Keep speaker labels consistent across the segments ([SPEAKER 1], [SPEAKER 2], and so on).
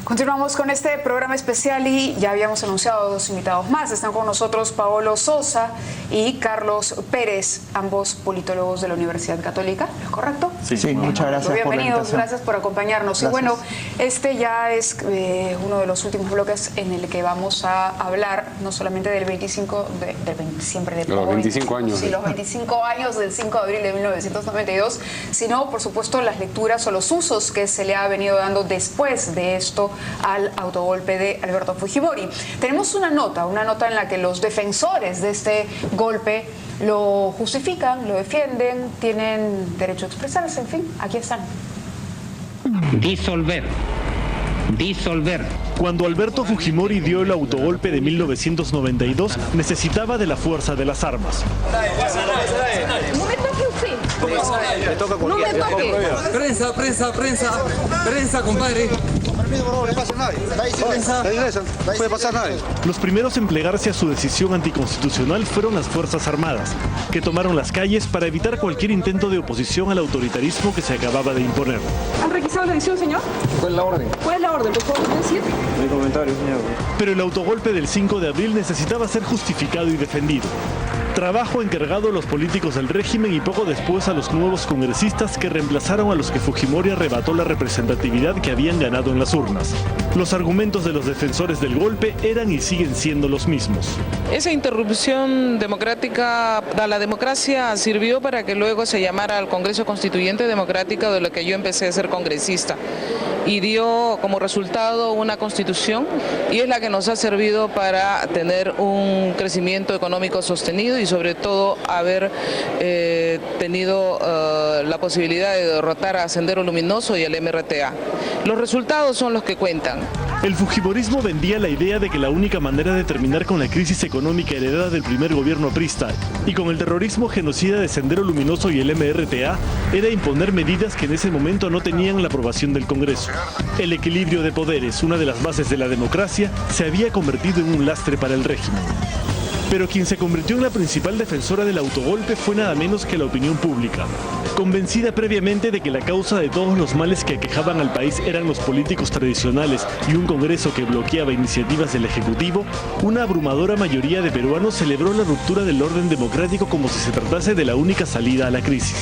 [SPEAKER 1] Continuamos con este programa especial y ya habíamos anunciado dos invitados más. Están con nosotros Paolo Sosa y Carlos Pérez, ambos politólogos de la Universidad Católica. ¿Es correcto?
[SPEAKER 2] Sí, muchas gracias.
[SPEAKER 1] Bienvenidos, gracias por acompañarnos. Gracias. Y bueno, este ya es uno de los últimos bloques en el que vamos a hablar no solamente del 25, siempre de
[SPEAKER 3] los 25 años.
[SPEAKER 1] Sí, los 25 años del 5 de abril de 1992, sino, por supuesto, las lecturas o los usos que se le ha venido dando después de esto al autogolpe de Alberto Fujimori. Tenemos una nota en la que los defensores de este golpe lo justifican, lo defienden, tienen derecho a expresarse, en fin, aquí están.
[SPEAKER 4] Disolver.
[SPEAKER 2] Cuando Alberto Fujimori dio el autogolpe de 1992, necesitaba de la fuerza de las armas.
[SPEAKER 5] No me toque usted.
[SPEAKER 6] Me toca
[SPEAKER 5] no me toque.
[SPEAKER 6] Prensa, compadre. No le pasa nada. No puede pasar nada.
[SPEAKER 2] Los primeros en plegarse a su decisión anticonstitucional fueron las Fuerzas Armadas, que tomaron las calles para evitar cualquier intento de oposición al autoritarismo que se acababa de imponer.
[SPEAKER 5] ¿Han requisado la decisión, señor?
[SPEAKER 6] ¿Cuál es la orden?
[SPEAKER 5] ¿Cuál es la orden? Por favor, ¿puede decir?
[SPEAKER 6] No hay comentario, señor.
[SPEAKER 2] Pero el autogolpe del 5 de abril necesitaba ser justificado y defendido. Trabajo encargado a los políticos del régimen y poco después a los nuevos congresistas que reemplazaron a los que Fujimori arrebató la representatividad que habían ganado en las urnas. Los argumentos de los defensores del golpe eran y siguen siendo los mismos.
[SPEAKER 7] Esa interrupción democrática a la democracia sirvió para que luego se llamara al Congreso Constituyente Democrático, de lo que yo empecé a ser congresista, y dio como resultado una constitución, y es la que nos ha servido para tener un crecimiento económico sostenido y sobre todo haber tenido la posibilidad de derrotar a Sendero Luminoso y al MRTA. Los resultados son los que cuentan.
[SPEAKER 2] El fujimorismo vendía la idea de que la única manera de terminar con la crisis económica heredada del primer gobierno aprista y con el terrorismo genocida de Sendero Luminoso y el MRTA era imponer medidas que en ese momento no tenían la aprobación del Congreso. El equilibrio de poderes, una de las bases de la democracia, se había convertido en un lastre para el régimen. Pero quien se convirtió en la principal defensora del autogolpe fue nada menos que la opinión pública. Convencida previamente de que la causa de todos los males que aquejaban al país eran los políticos tradicionales y un Congreso que bloqueaba iniciativas del Ejecutivo, una abrumadora mayoría de peruanos celebró la ruptura del orden democrático como si se tratase de la única salida a la crisis.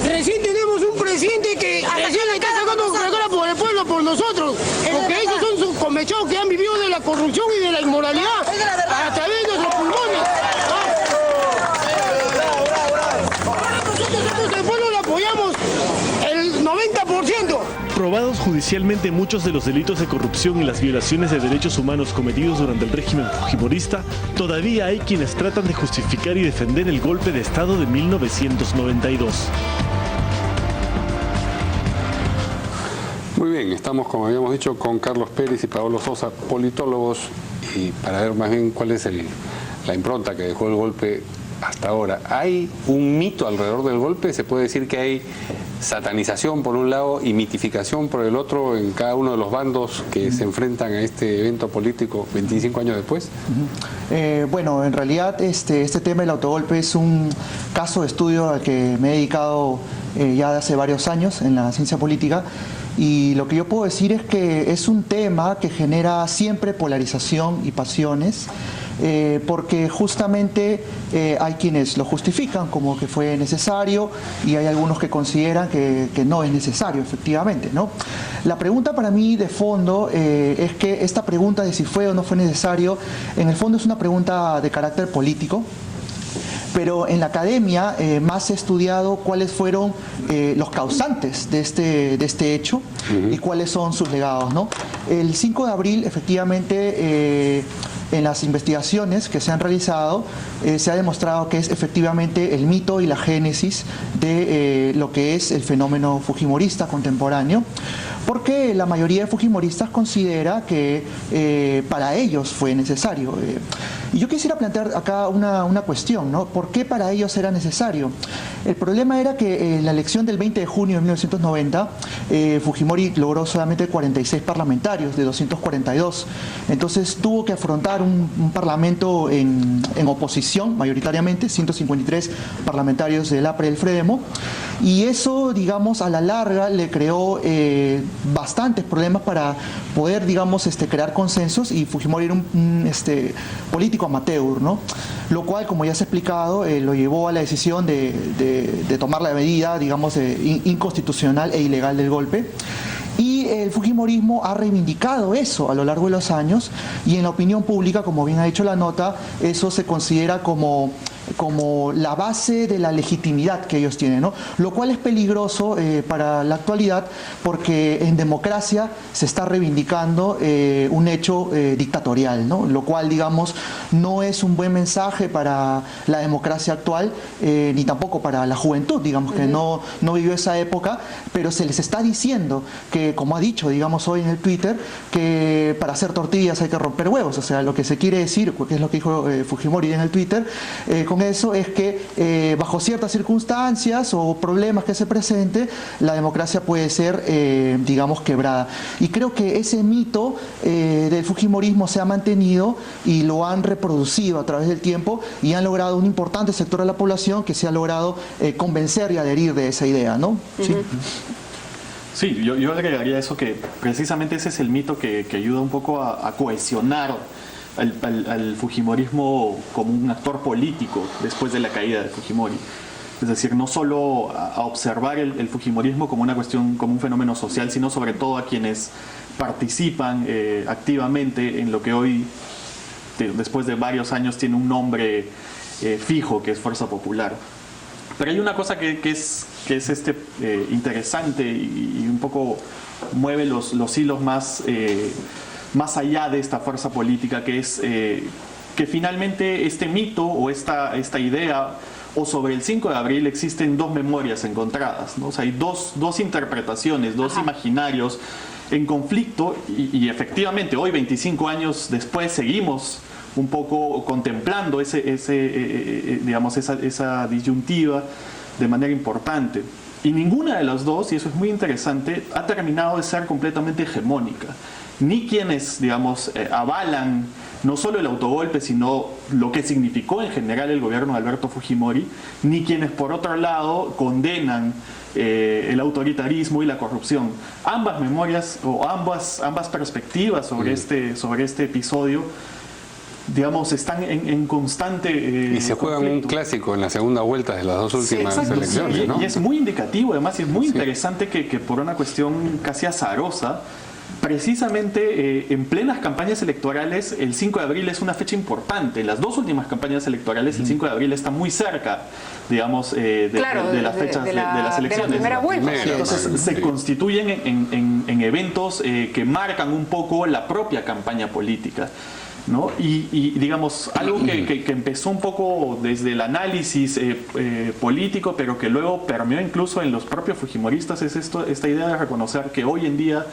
[SPEAKER 8] Recién tenemos un presidente que recién está sacando la cara por el pueblo, por nosotros, porque ellos son sus convechados que han vivido de la corrupción y de la inmoralidad a través de nuestros pulmones. Nosotros al pueblo lo apoyamos el 90%.
[SPEAKER 2] Probados judicialmente muchos de los delitos de corrupción y las violaciones de derechos humanos cometidos durante el régimen fujimorista, todavía hay quienes tratan de justificar y defender el golpe de Estado de 1992.
[SPEAKER 3] Muy bien, estamos, como habíamos dicho, con Carlos Pérez y Paolo Sosa, politólogos, y para ver más bien cuál es la impronta que dejó el golpe hasta ahora. ¿Hay un mito alrededor del golpe? ¿Se puede decir que hay satanización por un lado y mitificación por el otro en cada uno de los bandos que se enfrentan a este evento político 25 años después?
[SPEAKER 9] Bueno, en realidad este tema del autogolpe es un caso de estudio al que me he dedicado ya de hace varios años en la ciencia política. Y lo que yo puedo decir es que es un tema que genera siempre polarización y pasiones, porque justamente hay quienes lo justifican como que fue necesario y hay algunos que consideran que no es necesario, efectivamente, ¿no? La pregunta para mí de fondo es que esta pregunta de si fue o no fue necesario, en el fondo es una pregunta de carácter político. Pero en la academia más he estudiado cuáles fueron los causantes de este hecho y cuáles son sus legados, ¿no? El 5 de abril, efectivamente, en las investigaciones que se han realizado, se ha demostrado que es efectivamente el mito y la génesis de lo que es el fenómeno fujimorista contemporáneo, porque la mayoría de fujimoristas considera que para ellos fue necesario. Y yo quisiera plantear acá una cuestión, ¿no? ¿Por qué para ellos era necesario? El problema era que en la elección del 20 de junio de 1990, Fujimori logró solamente 46 parlamentarios de 242. Entonces tuvo que afrontar un parlamento en oposición, mayoritariamente, 153 parlamentarios del APRE y del FREDEMO. Y eso, digamos, a la larga le creó bastantes problemas para poder, digamos, crear consensos, y Fujimori era un político amateur, ¿no? Lo cual, como ya se ha explicado, lo llevó a la decisión de tomar la medida, digamos, inconstitucional e ilegal del golpe. Y el fujimorismo ha reivindicado eso a lo largo de los años, y en la opinión pública, como bien ha dicho la nota, eso se considera como la base de la legitimidad que ellos tienen, ¿no? Lo cual es peligroso para la actualidad, porque en democracia se está reivindicando un hecho dictatorial, ¿no? Lo cual, digamos, no es un buen mensaje para la democracia actual, ni tampoco para la juventud, digamos, que no vivió esa época, pero se les está diciendo que, como ha dicho, digamos, hoy en el Twitter, que para hacer tortillas hay que romper huevos. O sea, lo que se quiere decir, que es lo que dijo Fujimori en el Twitter, con eso es que bajo ciertas circunstancias o problemas que se presenten, la democracia puede ser, digamos, quebrada. Y creo que ese mito del fujimorismo se ha mantenido y lo han reproducido a través del tiempo, y han logrado un importante sector de la población que se ha logrado convencer y adherir de esa idea, ¿no? ¿Sí?
[SPEAKER 4] Sí, yo agregaría eso, que precisamente ese es el mito que ayuda un poco a cohesionar al fujimorismo como un actor político después de la caída de Fujimori. Es decir, no solo a observar el fujimorismo como una cuestión, como un fenómeno social, sino sobre todo a quienes participan activamente en lo que hoy, después de varios años, tiene un nombre fijo, que es Fuerza Popular. Pero hay una cosa que es interesante y un poco mueve los hilos más allá de esta fuerza política, que es que finalmente este mito o esta idea, o sobre el 5 de abril, existen dos memorias encontradas, ¿no? O sea, hay dos interpretaciones, dos imaginarios en conflicto, y efectivamente hoy, 25 años después, seguimos un poco contemplando esa disyuntiva de manera importante. Y ninguna de las dos, y eso es muy interesante, ha terminado de ser completamente hegemónica. Ni quienes, digamos, avalan no solo el autogolpe, sino lo que significó en general el gobierno de Alberto Fujimori, ni quienes, por otro lado, condenan el autoritarismo y la corrupción. Ambas memorias o ambas perspectivas sobre este episodio, digamos, están en constante
[SPEAKER 3] y se juegan
[SPEAKER 4] conflicto.
[SPEAKER 3] Un clásico en la segunda vuelta de las dos últimas elecciones, ¿no?
[SPEAKER 4] Y es muy indicativo, además, y es muy interesante que por una cuestión casi azarosa, precisamente en plenas campañas electorales, el 5 de abril es una fecha importante. Las dos últimas campañas electorales, el 5 de abril está muy cerca, digamos, de las fechas de las elecciones.
[SPEAKER 1] De la primera vuelta.
[SPEAKER 4] Entonces se constituyen en eventos que marcan un poco la propia campaña política, ¿no? Y digamos, algo que empezó un poco desde el análisis político, pero que luego permeó incluso en los propios fujimoristas, es esta idea de reconocer que hoy en día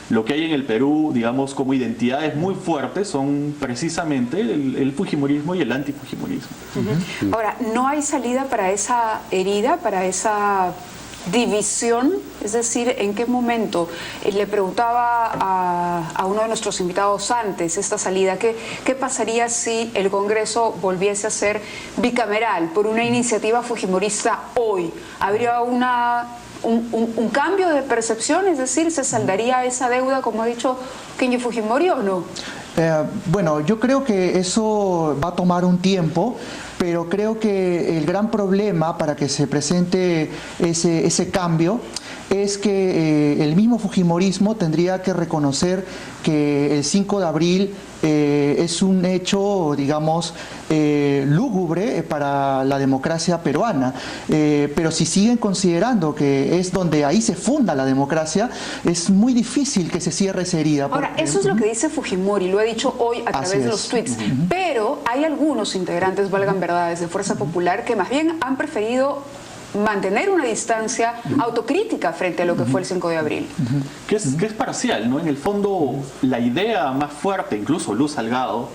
[SPEAKER 4] lo que hay en el Perú, digamos, como identidades muy fuertes, son precisamente el fujimorismo y el antifujimorismo.
[SPEAKER 1] Ahora, ¿no hay salida para esa herida, para esa división? Es decir, ¿en qué momento? Le preguntaba a uno de nuestros invitados antes esta salida, ¿qué pasaría si el Congreso volviese a ser bicameral por una iniciativa fujimorista hoy? ¿Habría un cambio de percepción? Es decir, ¿se saldaría esa deuda, como ha dicho Kenji Fujimori, o no?
[SPEAKER 9] Bueno, yo creo que eso va a tomar un tiempo, pero creo que el gran problema para que se presente ese cambio es que el mismo fujimorismo tendría que reconocer que el 5 de abril es un hecho, digamos, lúgubre para la democracia peruana. Pero si siguen considerando que es donde ahí se funda la democracia, es muy difícil que se cierre esa herida.
[SPEAKER 1] Ahora, eso es lo que dice Fujimori, lo ha dicho hoy a través de los tweets. Pero hay algunos integrantes, valgan verdades, de Fuerza Popular que más bien han preferido mantener una distancia autocrítica frente a lo que fue el 5 de abril.
[SPEAKER 4] Que es parcial, ¿no? En el fondo, la idea más fuerte, incluso Luz Salgado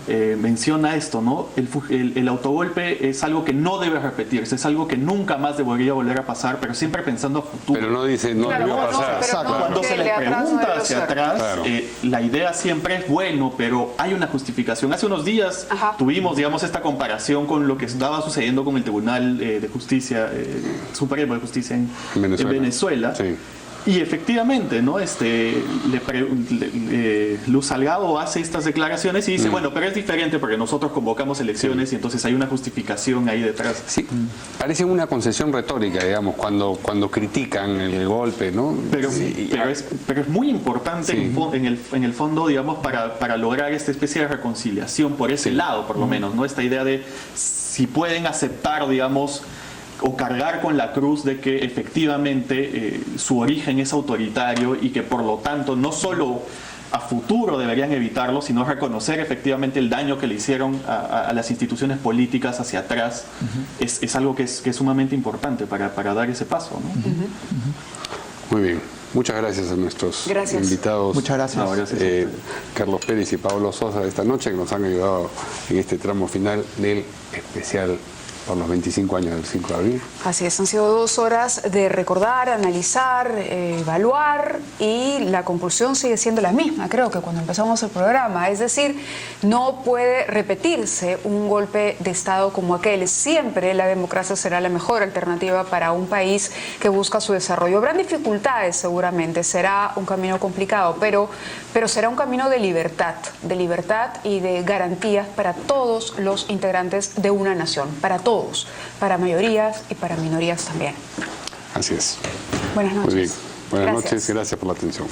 [SPEAKER 4] menciona esto, ¿no? El autogolpe es algo que no debe repetirse, es algo que nunca más debería volver a pasar, pero siempre pensando a futuro.
[SPEAKER 3] Pero no dice, no
[SPEAKER 1] claro,
[SPEAKER 3] debió pasar.
[SPEAKER 1] Pero
[SPEAKER 4] cuando se le pregunta hacia atrás, claro, la idea siempre es bueno, pero hay una justificación. Hace unos días tuvimos, digamos, esta comparación con lo que estaba sucediendo con el Tribunal de Justicia, Supremo de Justicia en Venezuela. Sí. Y efectivamente, ¿no? Luz Salgado hace estas declaraciones y dice, bueno, pero es diferente porque nosotros convocamos elecciones y entonces hay una justificación ahí detrás.
[SPEAKER 3] Sí, parece una concesión retórica, digamos, cuando critican el golpe, ¿no?
[SPEAKER 4] Pero,
[SPEAKER 3] sí,
[SPEAKER 4] pero es muy importante en el fondo, digamos, para lograr esta especie de reconciliación por ese lado, por lo menos, ¿no? Esta idea de si pueden aceptar, digamos, o cargar con la cruz de que efectivamente su origen es autoritario y que por lo tanto no solo a futuro deberían evitarlo, sino reconocer efectivamente el daño que le hicieron a las instituciones políticas hacia atrás, es algo que es sumamente importante para dar ese paso, ¿no?
[SPEAKER 3] Muy bien. Muchas gracias a nuestros invitados.
[SPEAKER 9] Muchas gracias.
[SPEAKER 4] No, gracias.
[SPEAKER 3] Carlos Pérez y Pablo Sosa de esta noche, que nos han ayudado en este tramo final del especial por los 25 años del 5 de abril.
[SPEAKER 1] Así es, han sido 2 horas de recordar, analizar, evaluar, y la conclusión sigue siendo la misma, creo que cuando empezamos el programa, es decir, no puede repetirse un golpe de Estado como aquel. Siempre la democracia será la mejor alternativa para un país que busca su desarrollo. Habrán dificultades seguramente, será un camino complicado, pero será un camino de libertad y de garantías para todos los integrantes de una nación, para todos, para mayorías y para minorías también.
[SPEAKER 3] Así es.
[SPEAKER 1] Buenas noches.
[SPEAKER 3] Muy bien. Buenas noches, gracias por la atención.